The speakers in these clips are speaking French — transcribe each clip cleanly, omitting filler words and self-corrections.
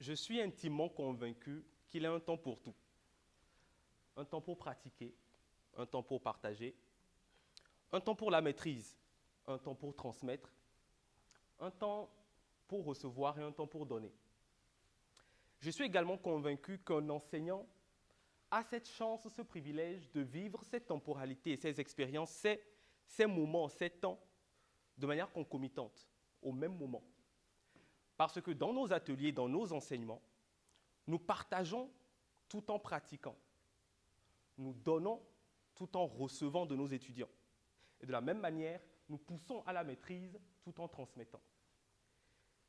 Je suis intimement convaincu qu'il y a un temps pour tout. Un temps pour pratiquer, un temps pour partager, un temps pour la maîtrise, un temps pour transmettre, un temps pour recevoir et un temps pour donner. Je suis également convaincu qu'un enseignant a cette chance, ce privilège de vivre cette temporalité et ces expériences, ces moments, ces temps, de manière concomitante, au même moment. Parce que dans nos ateliers, dans nos enseignements, nous partageons tout en pratiquant. Nous donnons tout en recevant de nos étudiants. Et de la même manière, nous poussons à la maîtrise tout en transmettant.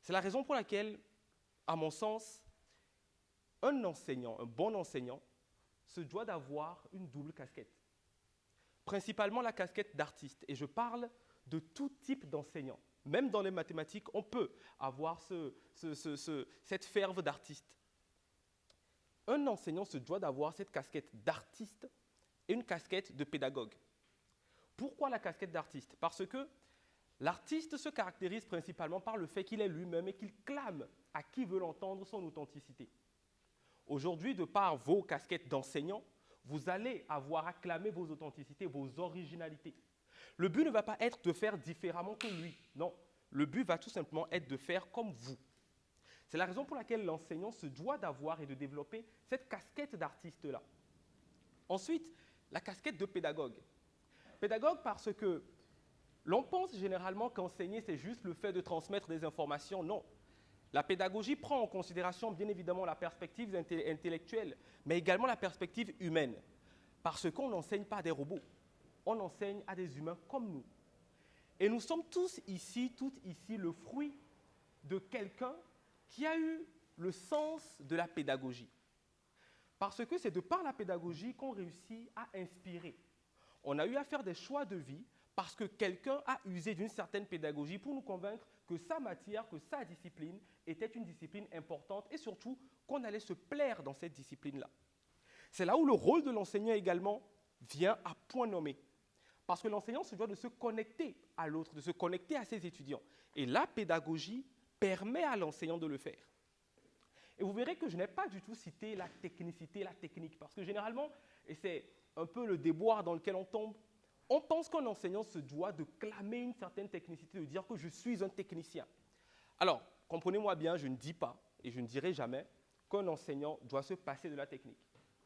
C'est la raison pour laquelle, à mon sens, un enseignant, un bon enseignant, se doit d'avoir une double casquette. Principalement la casquette d'artiste. Et je parle de tout type d'enseignant. Même dans les mathématiques, on peut avoir cette ferveur d'artiste. Un enseignant se doit d'avoir cette casquette d'artiste et une casquette de pédagogue. Pourquoi la casquette d'artiste? Parce que l'artiste se caractérise principalement par le fait qu'il est lui-même et qu'il clame à qui veut l'entendre son authenticité. Aujourd'hui, de par vos casquettes d'enseignants, vous allez avoir à clamer vos authenticités, vos originalités. Le but ne va pas être de faire différemment que lui. Non, le but va tout simplement être de faire comme vous. C'est la raison pour laquelle l'enseignant se doit d'avoir et de développer cette casquette d'artiste-là. Ensuite, la casquette de pédagogue. Pédagogue parce que l'on pense généralement qu'enseigner, c'est juste le fait de transmettre des informations. Non. La pédagogie prend en considération bien évidemment la perspective intellectuelle, mais également la perspective humaine. Parce qu'on n'enseigne pas à des robots, on enseigne à des humains comme nous. Et nous sommes tous ici, toutes ici, le fruit de quelqu'un qui a eu le sens de la pédagogie. Parce que c'est de par la pédagogie qu'on réussit à inspirer. On a eu à faire des choix de vie parce que quelqu'un a usé d'une certaine pédagogie pour nous convaincre que sa matière, que sa discipline était une discipline importante et surtout qu'on allait se plaire dans cette discipline-là. C'est là où le rôle de l'enseignant également vient à point nommé. Parce que l'enseignant se doit de se connecter à l'autre, de se connecter à ses étudiants. Et la pédagogie permet à l'enseignant de le faire. Et vous verrez que je n'ai pas du tout cité la technicité, la technique, parce que généralement, et c'est un peu le déboire dans lequel on tombe, on pense qu'un enseignant se doit de clamer une certaine technicité, de dire que je suis un technicien. Alors, comprenez-moi bien, je ne dis pas, et je ne dirai jamais, qu'un enseignant doit se passer de la technique.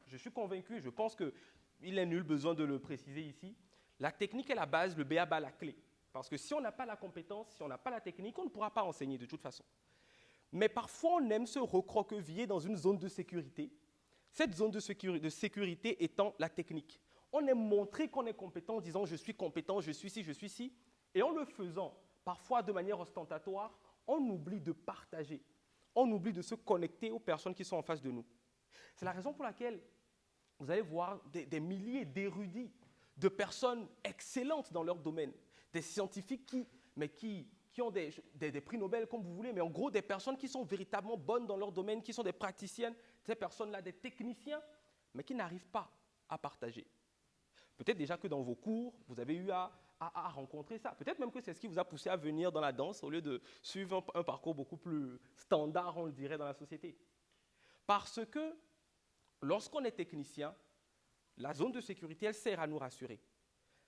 Je suis convaincu, je pense qu'il n'est nul besoin de le préciser ici, la technique est la base, le b.a.-ba, la clé. Parce que si on n'a pas la compétence, si on n'a pas la technique, on ne pourra pas enseigner de toute façon. Mais parfois, on aime se recroqueviller dans une zone de sécurité. Cette zone de sécurité étant la technique. On aime montrer qu'on est compétent en disant « je suis compétent, je suis ci, je suis ci ». Et en le faisant, parfois de manière ostentatoire, on oublie de partager. On oublie de se connecter aux personnes qui sont en face de nous. C'est la raison pour laquelle vous allez voir des milliers d'érudits, de personnes excellentes dans leur domaine, des scientifiques qui ont des prix Nobel comme vous voulez, mais en gros des personnes qui sont véritablement bonnes dans leur domaine, qui sont des praticiennes, ces personnes-là, des techniciens, mais qui n'arrivent pas à partager. Peut-être déjà que dans vos cours, vous avez eu à rencontrer ça. Peut-être même que c'est ce qui vous a poussé à venir dans la danse au lieu de suivre un parcours beaucoup plus standard, on le dirait, dans la société. Parce que lorsqu'on est technicien, la zone de sécurité, elle sert à nous rassurer.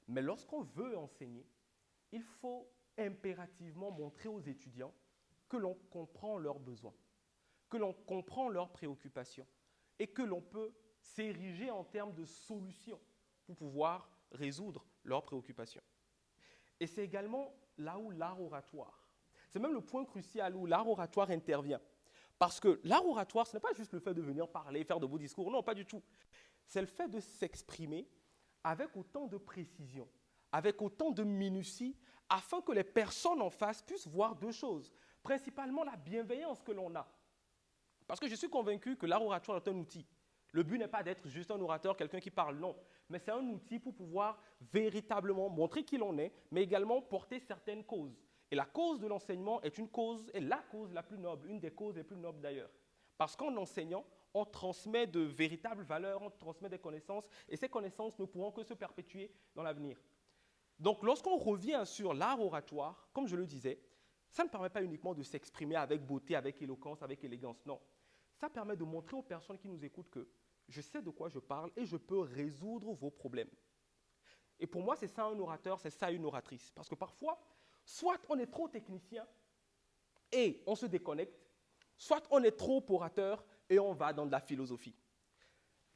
Mais lorsqu'on veut enseigner, il faut impérativement montrer aux étudiants que l'on comprend leurs besoins, que l'on comprend leurs préoccupations et que l'on peut s'ériger en termes de solutions pour pouvoir résoudre leurs préoccupations. Et c'est également là où l'art oratoire, c'est même le point crucial où l'art oratoire intervient. Parce que l'art oratoire, ce n'est pas juste le fait de venir parler, faire de beaux discours, non, pas du tout. C'est le fait de s'exprimer avec autant de précision, avec autant de minutie, afin que les personnes en face puissent voir deux choses. Principalement la bienveillance que l'on a. Parce que je suis convaincu que l'art oratoire est un outil. Le but n'est pas d'être juste un orateur, quelqu'un qui parle, non. Mais c'est un outil pour pouvoir véritablement montrer qui l'on est, mais également porter certaines causes. Et la cause de l'enseignement est la cause la plus noble, une des causes les plus nobles d'ailleurs. Parce qu'en enseignant, on transmet de véritables valeurs, on transmet des connaissances, et ces connaissances ne pourront que se perpétuer dans l'avenir. Donc, lorsqu'on revient sur l'art oratoire, comme je le disais, ça ne permet pas uniquement de s'exprimer avec beauté, avec éloquence, avec élégance, non. Ça permet de montrer aux personnes qui nous écoutent que je sais de quoi je parle et je peux résoudre vos problèmes. Et pour moi, c'est ça un orateur, c'est ça une oratrice. Parce que parfois, soit on est trop technicien et on se déconnecte, soit on est trop orateur et on va dans de la philosophie.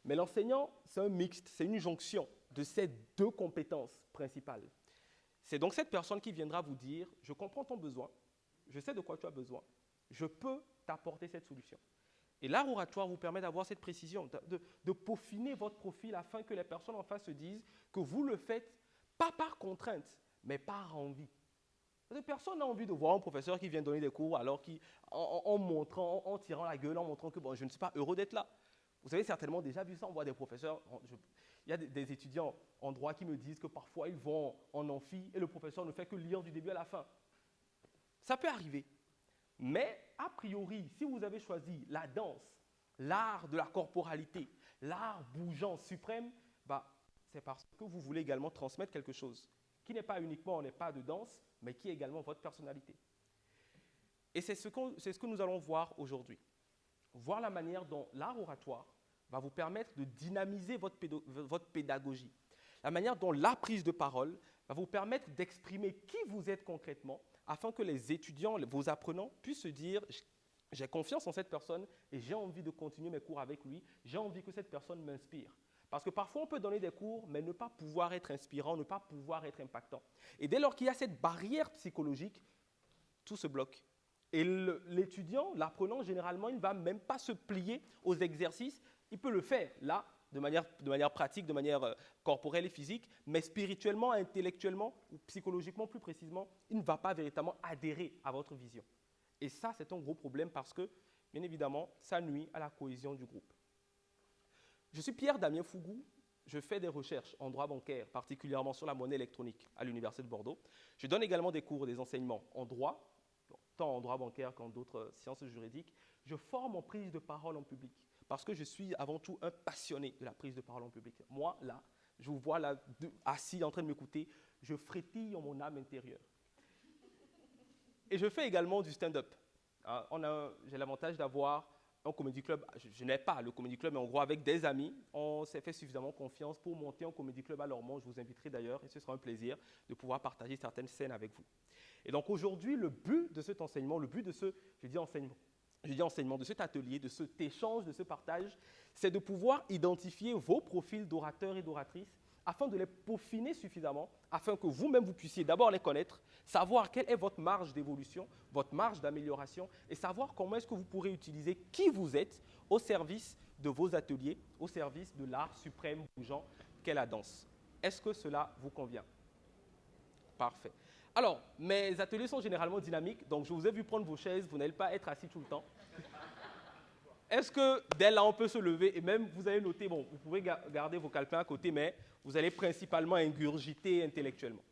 Mais l'enseignant, c'est un mixte, c'est une jonction de ces deux compétences principales. C'est donc cette personne qui viendra vous dire, je comprends ton besoin, je sais de quoi tu as besoin, je peux t'apporter cette solution. Et l'art oratoire vous permet d'avoir cette précision, de peaufiner votre profil afin que les personnes en face se disent que vous le faites, pas par contrainte, mais par envie. Parce que personne n'a envie de voir un professeur qui vient donner des cours alors en tirant la gueule, en montrant que bon, je ne suis pas heureux d'être là. Vous avez certainement déjà vu ça, on voit des professeurs, il y a des étudiants en droit qui me disent que parfois ils vont en amphi et le professeur ne fait que lire du début à la fin. Ça peut arriver. Mais, a priori, si vous avez choisi la danse, l'art de la corporalité, l'art bougeant suprême, c'est parce que vous voulez également transmettre quelque chose qui n'est pas uniquement n'est pas de danse, mais qui est également votre personnalité. Et c'est ce que nous allons voir aujourd'hui. Voir la manière dont l'art oratoire va vous permettre de dynamiser votre pédagogie. La manière dont la prise de parole va vous permettre d'exprimer qui vous êtes concrètement, afin que les étudiants, vos apprenants, puissent se dire « j'ai confiance en cette personne et j'ai envie de continuer mes cours avec lui, j'ai envie que cette personne m'inspire ». Parce que parfois, on peut donner des cours, mais ne pas pouvoir être inspirant, ne pas pouvoir être impactant. Et dès lors qu'il y a cette barrière psychologique, tout se bloque. Et l'étudiant, l'apprenant, généralement, il ne va même pas se plier aux exercices. Il peut le faire, là, de manière pratique, de manière corporelle et physique, mais spirituellement, intellectuellement, ou psychologiquement plus précisément, il ne va pas véritablement adhérer à votre vision. Et ça, c'est un gros problème parce que, bien évidemment, ça nuit à la cohésion du groupe. Je suis Pierre-Damien Fougou, je fais des recherches en droit bancaire, particulièrement sur la monnaie électronique à l'Université de Bordeaux. Je donne également des cours, des enseignements en droit, tant en droit bancaire qu'en d'autres sciences juridiques. Je forme en prise de parole en public. Parce que je suis avant tout un passionné de la prise de parole en public. Moi, là, je vous vois là, assis en train de m'écouter, je frétille en mon âme intérieure. Et je fais également du stand-up. J'ai l'avantage d'avoir un comédie club. Je n'ai pas le comédie club, mais en gros, avec des amis, on s'est fait suffisamment confiance pour monter un comédie club à Lormont. Je vous inviterai d'ailleurs, et ce sera un plaisir de pouvoir partager certaines scènes avec vous. Et donc aujourd'hui, le but de cet enseignement, le but de enseignement, de cet atelier, de cet échange, de ce partage, c'est de pouvoir identifier vos profils d'orateurs et d'oratrices afin de les peaufiner suffisamment, afin que vous-même vous puissiez d'abord les connaître, savoir quelle est votre marge d'évolution, votre marge d'amélioration et savoir comment est-ce que vous pourrez utiliser qui vous êtes au service de vos ateliers, au service de l'art suprême bougeant qu'est la danse. Est-ce que cela vous convient? Parfait. Alors, mes ateliers sont généralement dynamiques, donc je vous ai vu prendre vos chaises, vous n'allez pas être assis tout le temps. Est-ce que dès là, on peut se lever et même vous allez noter, bon, vous pouvez garder vos calepins à côté, mais vous allez principalement ingurgiter intellectuellement.